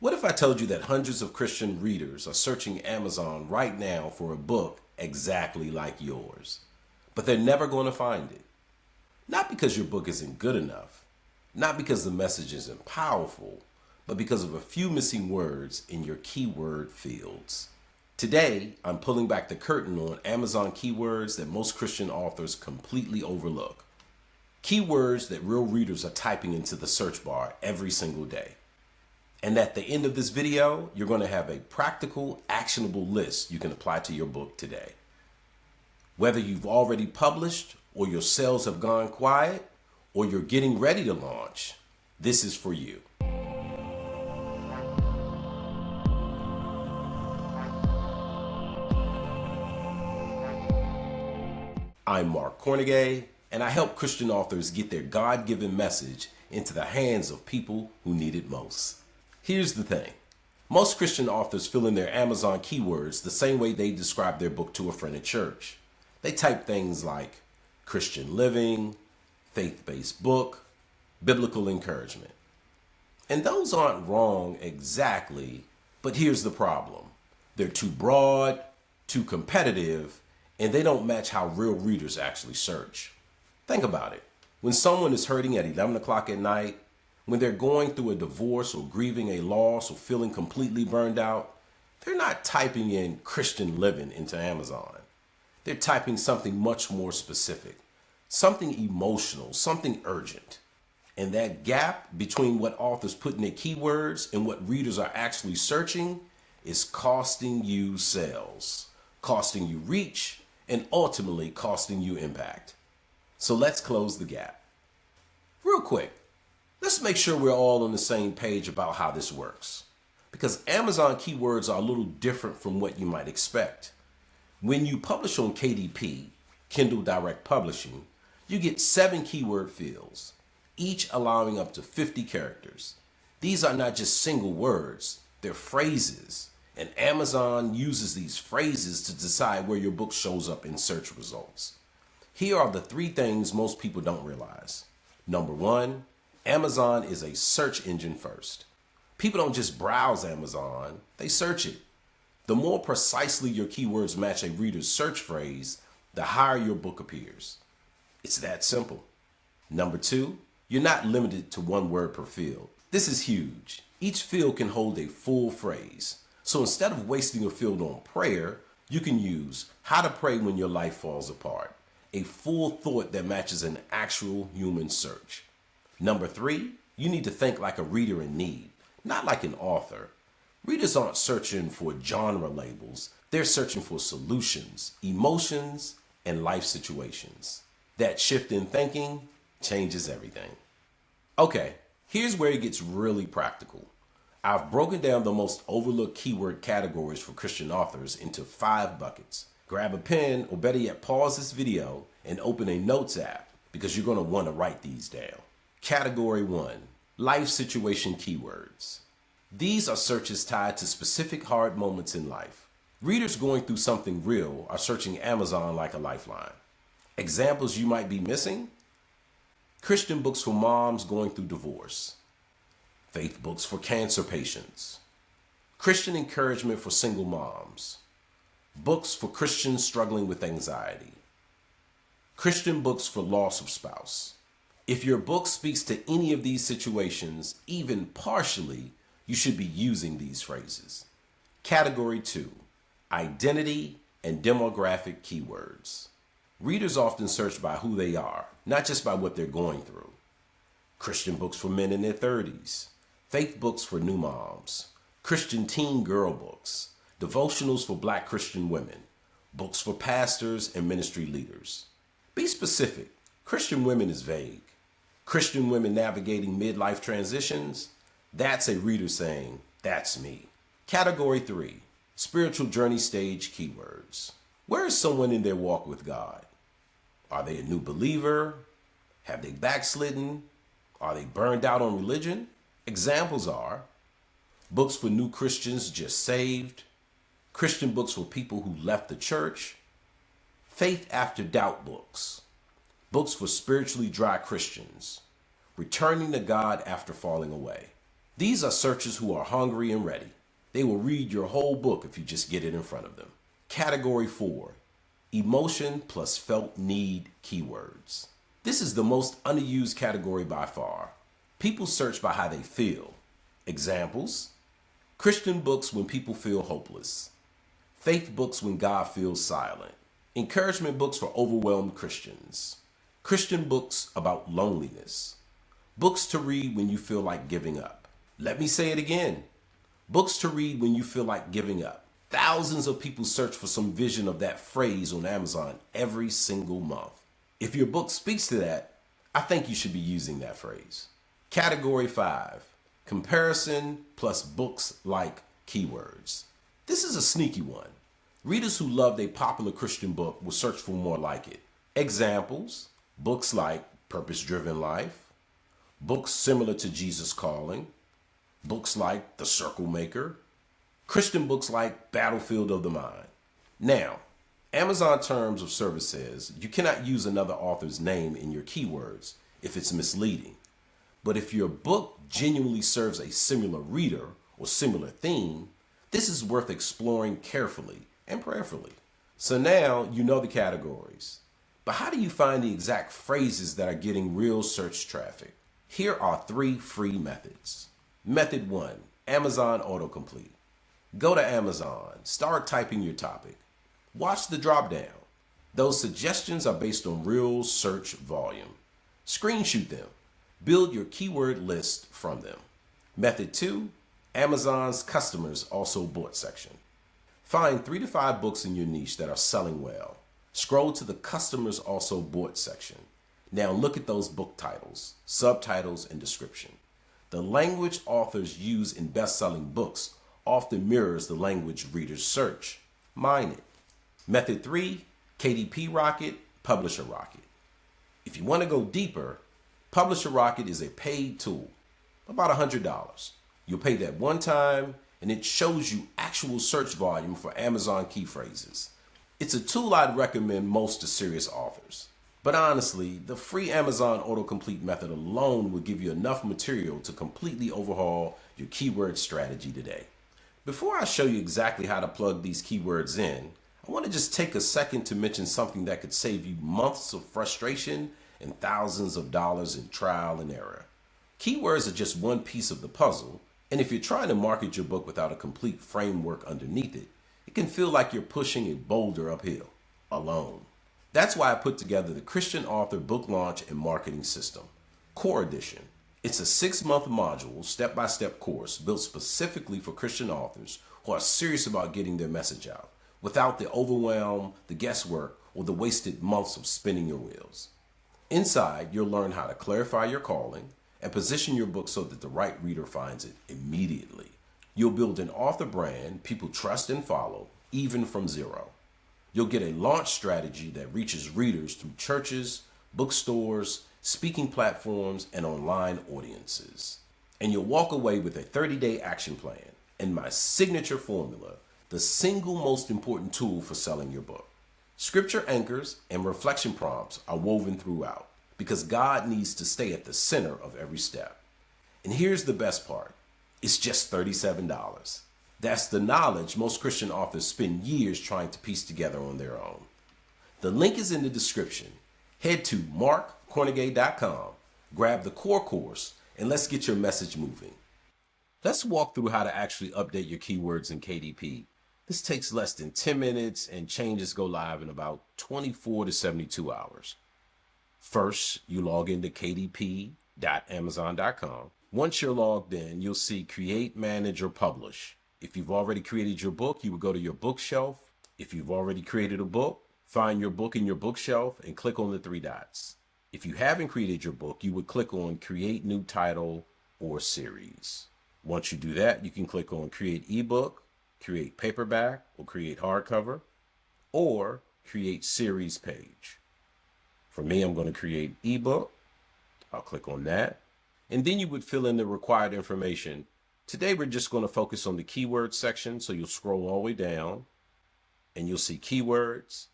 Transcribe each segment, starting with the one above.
What if I told you that hundreds of Christian readers are searching Amazon right now for a book exactly like yours, but they're never going to find it? Not because your book isn't good enough, not because the message isn't powerful, but because of a few missing words in your keyword fields. Today, I'm pulling back the curtain on Amazon keywords that most Christian authors completely overlook. Keywords that real readers are typing into the search bar every single day. And at the end of this video, you're going to have a practical, actionable list you can apply to your book today. Whether you've already published, or your sales have gone quiet, or you're getting ready to launch, this is for you. I'm Mark Cornegay, and I help Christian authors get their God-given message into the hands of people who need it most. Here's the thing. Most Christian authors fill in their Amazon keywords the same way they describe their book to a friend at church. They type things like Christian living, faith-based book, biblical encouragement. And those aren't wrong exactly, but here's the problem. They're too broad, too competitive, and they don't match how real readers actually search. Think about it. When someone is hurting at 11 o'clock at night, when they're going through a divorce or grieving a loss or feeling completely burned out, they're not typing in Christian living into Amazon. They're typing something much more specific, something emotional, something urgent. And that gap between what authors put in their keywords and what readers are actually searching is costing you sales, costing you reach, and ultimately costing you impact. So let's close the gap. Real quick, let's make sure we're all on the same page about how this works. Because Amazon keywords are a little different from what you might expect. When you publish on KDP, Kindle Direct Publishing, you get 7 keyword fields, each allowing up to 50 characters. These are not just single words, they're phrases, and Amazon uses these phrases to decide where your book shows up in search results. Here are the 3 things most people don't realize. Number 1, Amazon is a search engine first. People don't just browse Amazon, they search it. The more precisely your keywords match a reader's search phrase, the higher your book appears. It's that simple. Number 2, you're not limited to 1 word per field. This is huge. Each field can hold a full phrase. So instead of wasting a field on prayer, you can use how to pray when your life falls apart, a full thought that matches an actual human search. Number 3, you need to think like a reader in need, not like an author. Readers aren't searching for genre labels. They're searching for solutions, emotions, and life situations. That shift in thinking changes everything. Okay, here's where it gets really practical. I've broken down the most overlooked keyword categories for Christian authors into 5 buckets. Grab a pen, or better yet, pause this video and open a notes app because you're going to want to write these down. Category 1, life situation keywords. These are searches tied to specific hard moments in life. Readers going through something real are searching Amazon like a lifeline. Examples you might be missing: Christian books for moms going through divorce, faith books for cancer patients, Christian encouragement for single moms, books for Christians struggling with anxiety, Christian books for loss of spouse. If your book speaks to any of these situations, even partially, you should be using these phrases. Category 2, identity and demographic keywords. Readers often search by who they are, not just by what they're going through. Christian books for men in their 30s, faith books for new moms, Christian teen girl books, devotionals for Black Christian women, books for pastors and ministry leaders. Be specific. Christian women is vague. Christian women navigating midlife transitions, that's a reader saying, that's me. Category 3, spiritual journey stage keywords. Where is someone in their walk with God? Are they a new believer? Have they backslidden? Are they burned out on religion? Examples are books for new Christians just saved, Christian books for people who left the church, faith after doubt books, books for spiritually dry Christians, returning to God after falling away. These are searchers who are hungry and ready. They will read your whole book if you just get it in front of them. Category 4, emotion plus felt need keywords. This is the most underused category by far. People search by how they feel. Examples: Christian books when people feel hopeless. Faith books when God feels silent. Encouragement books for overwhelmed Christians. Christian books about loneliness. Books to read when you feel like giving up. Let me say it again. Books to read when you feel like giving up. Thousands of people search for some vision of that phrase on Amazon every single month. If your book speaks to that, I think you should be using that phrase. Category 5, comparison plus books like keywords. This is a sneaky one. Readers who loved a popular Christian book will search for more like it. Examples: books like Purpose-Driven Life, books similar to Jesus Calling, books like The Circle Maker, Christian books like Battlefield of the Mind. Now, Amazon Terms of Service says you cannot use another author's name in your keywords if it's misleading. But if your book genuinely serves a similar reader or similar theme, this is worth exploring carefully and prayerfully. So now you know the categories. But how do you find the exact phrases that are getting real search traffic? Here are 3 free methods. Method 1, Amazon Autocomplete. Go to Amazon, start typing your topic. Watch the drop down. Those suggestions are based on real search volume. Screenshot them. Build your keyword list from them. Method 2, Amazon's Customers Also Bought section. Find 3 to 5 books in your niche that are selling well. Scroll to the Customers Also Bought section. Now look at those book titles, subtitles, and description. The language authors use in best-selling books often mirrors the language readers search. Mine it. Method 3, KDP Rocket, Publisher Rocket. If you want to go deeper, Publisher Rocket is a paid tool, about $100. You'll pay that one time, and it shows you actual search volume for Amazon key phrases. It's a tool I'd recommend most to serious authors. But honestly, the free Amazon autocomplete method alone will give you enough material to completely overhaul your keyword strategy today. Before I show you exactly how to plug these keywords in, I want to just take a second to mention something that could save you months of frustration and thousands of dollars in trial and error. Keywords are just one piece of the puzzle, and if you're trying to market your book without a complete framework underneath it, it can feel like you're pushing a boulder uphill, alone. That's why I put together the Christian Author Book Launch and Marketing System, Core Edition. It's a 6-month module, step-by-step course built specifically for Christian authors who are serious about getting their message out, without the overwhelm, the guesswork, or the wasted months of spinning your wheels. Inside, you'll learn how to clarify your calling and position your book so that the right reader finds it immediately. You'll build an author brand people trust and follow, even from zero. You'll get a launch strategy that reaches readers through churches, bookstores, speaking platforms, and online audiences. And you'll walk away with a 30-day action plan and my signature formula, the single most important tool for selling your book. Scripture anchors and reflection prompts are woven throughout because God needs to stay at the center of every step. And here's the best part. It's just $37. That's the knowledge most Christian authors spend years trying to piece together on their own. The link is in the description. Head to markcornegay.com, grab the core course, and let's get your message moving. Let's walk through how to actually update your keywords in KDP. This takes less than 10 minutes and changes go live in about 24 to 72 hours. First, you log into kdp.amazon.com. Once you're logged in, you'll see Create, Manage, or Publish. If you've already created your book, you would go to your bookshelf. If you've already created a book, find your book in your bookshelf and click on the 3 dots. If you haven't created your book, you would click on Create New Title or Series. Once you do that, you can click on Create Ebook, Create Paperback, or Create Hardcover, or Create Series page. For me, I'm going to create Ebook. I'll click on that. And then you would fill in the required information. Today, we're just going to focus on the keyword section. So you'll scroll all the way down and you'll see keywords.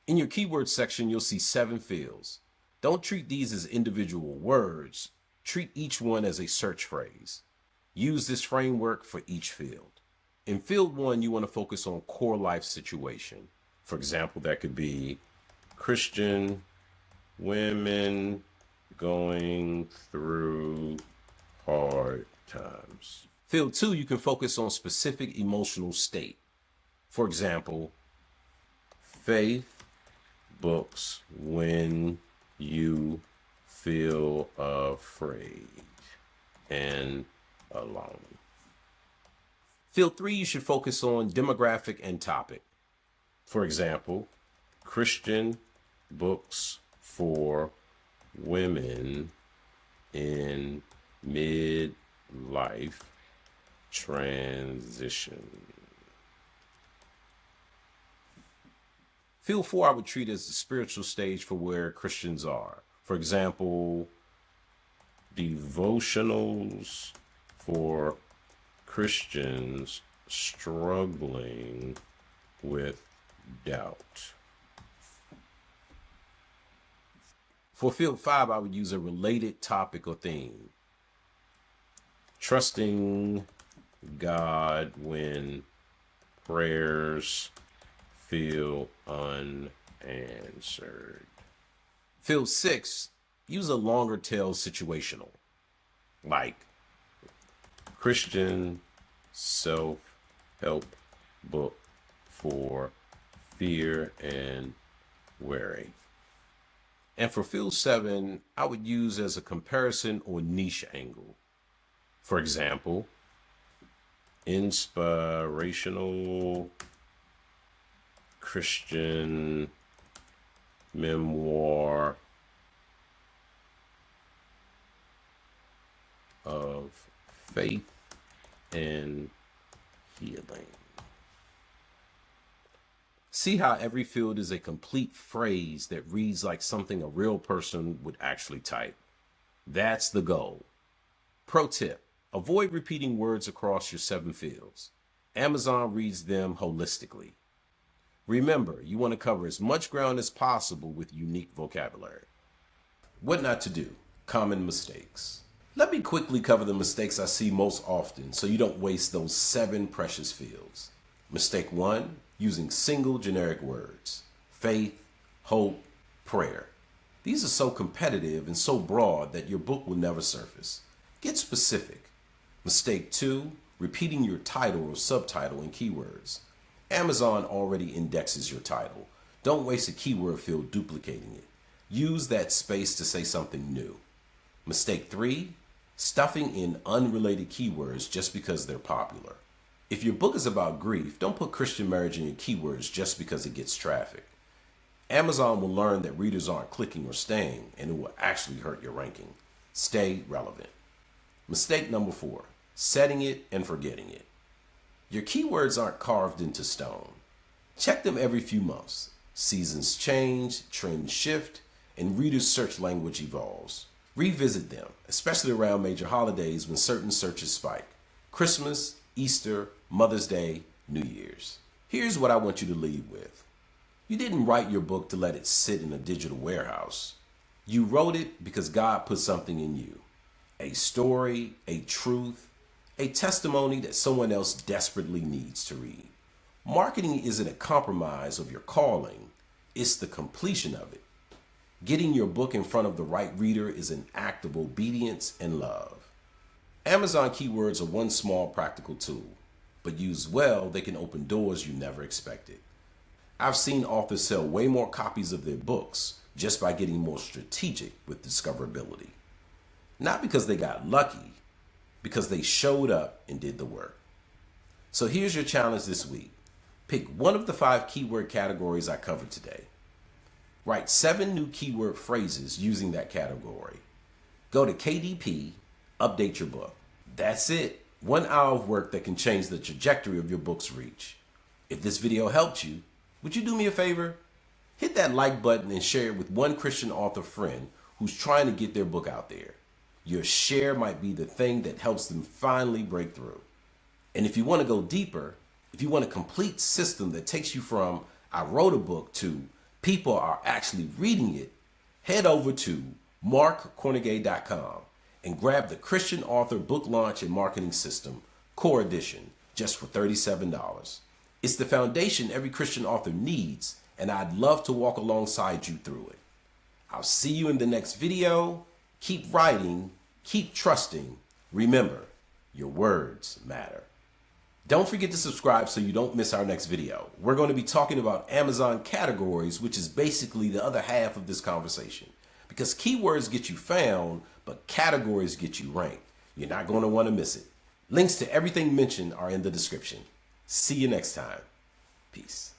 In your keyword section, you'll see 7 fields. Don't treat these as individual words. Treat each one as a search phrase. Use this framework for each field. In field 1, you want to focus on core life situation. For example, that could be Christian women going through hard times. Field 2, you can focus on specific emotional state. For example, faith books when you feel afraid and alone. Field 3, you should focus on demographic and topic. For example, Christian books for women in midlife transition. Field 4, I would treat as the spiritual stage for where Christians are. For example, devotionals for Christians struggling with doubt. For field 5, I would use a related topic or theme. Trusting God when prayers feel unanswered. Field 6, use a longer tail situational, like Christian self-help book for fear and worry. And for field 7, I would use as a comparison or niche angle. For example, inspirational Christian memoir of faith and healing. See how every field is a complete phrase that reads like something a real person would actually type. That's the goal. Pro tip, avoid repeating words across your 7 fields. Amazon reads them holistically. Remember, you want to cover as much ground as possible with unique vocabulary. What not to do, common mistakes. Let me quickly cover the mistakes I see most often so you don't waste those 7 precious fields. Mistake 1, using single generic words. Faith, hope, prayer. These are so competitive and so broad that your book will never surface. Get specific. Mistake 2, repeating your title or subtitle in keywords. Amazon already indexes your title. Don't waste a keyword field duplicating it. Use that space to say something new. Mistake 3, stuffing in unrelated keywords just because they're popular. If your book is about grief, don't put Christian marriage in your keywords just because it gets traffic. Amazon will learn that readers aren't clicking or staying, and it will actually hurt your ranking. Stay relevant. Mistake number 4, setting it and forgetting it. Your keywords aren't carved into stone. Check them every few months. Seasons change, trends shift, and readers' search language evolves. Revisit them, especially around major holidays when certain searches spike. Christmas, Easter, Mother's Day, New Year's. Here's what I want you to leave with. You didn't write your book to let it sit in a digital warehouse. You wrote it because God put something in you. A story, a truth, a testimony that someone else desperately needs to read. Marketing isn't a compromise of your calling, it's the completion of it. Getting your book in front of the right reader is an act of obedience and love. Amazon keywords are one small practical tool, but used well, they can open doors you never expected. I've seen authors sell way more copies of their books just by getting more strategic with discoverability. Not because they got lucky, because they showed up and did the work. So here's your challenge this week. Pick one of the 5 keyword categories I covered today. Write 7 new keyword phrases using that category. Go to KDP, update your book. That's it. 1 hour of work that can change the trajectory of your book's reach. If this video helped you, would you do me a favor? Hit that like button and share it with one Christian author friend who's trying to get their book out there. Your share might be the thing that helps them finally break through. And if you want to go deeper, if you want a complete system that takes you from I wrote a book to people are actually reading it, head over to markcornegay.com and grab the Christian Author Book Launch and Marketing System, Core Edition, just for $37. It's the foundation every Christian author needs, and I'd love to walk alongside you through it. I'll see you in the next video. Keep writing, keep trusting. Remember, your words matter. Don't forget to subscribe so you don't miss our next video. We're going to be talking about Amazon categories, which is basically the other half of this conversation. Because keywords get you found, but categories get you ranked. You're not going to want to miss it. Links to everything mentioned are in the description. See you next time. Peace.